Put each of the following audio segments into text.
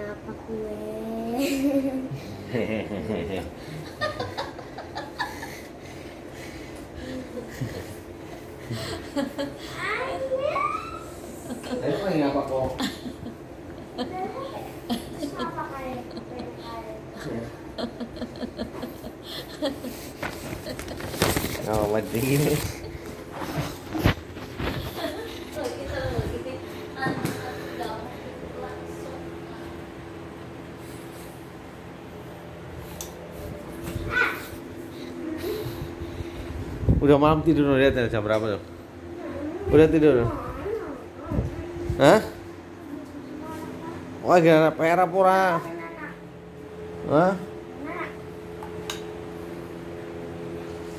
apa gue? Saya pengen apa kok? Oh, mati ini. Udah malam tidur, lihat jam berapa tuh? Udah tidur? Hah? Wah, gimana PR apa ora? Hah?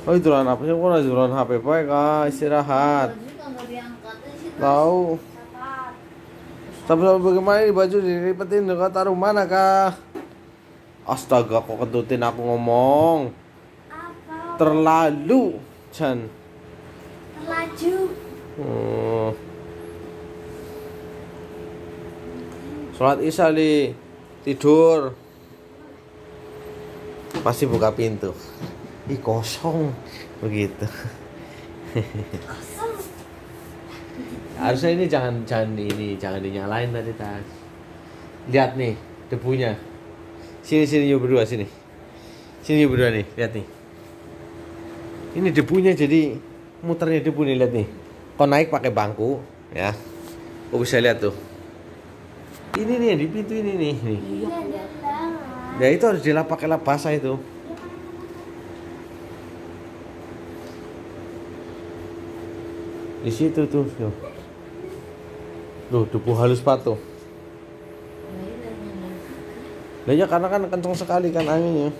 Oh, itu lah apa sih? Kok lagi jualan HP baik, Kak? Istirahat. Tahu. Sampai bagaimana ini baju dilipetin dekat taruh mana, Kak? Astaga, kok ketutin aku ngomong. Terlalu, Chan. Terlaju. Sholat isya li tidur. Pasti buka pintu. Ih, kosong begitu. Kosong. Harusnya ini jangan dinyalain tadi tas. Lihat nih debunya. Sini yuk berdua sini. Sini yuk berdua nih, lihat nih. Ini debunya jadi muternya debu nih, lihat nih. Kau naik pakai bangku, ya. Kau bisa lihat tuh. Ini nih di pintu ini nih. Ya itu harus dilap pakai lap basah itu. Di situ tuh. Loh, debu halus patuh. Lah ya karena kan kencang sekali kan anginnya.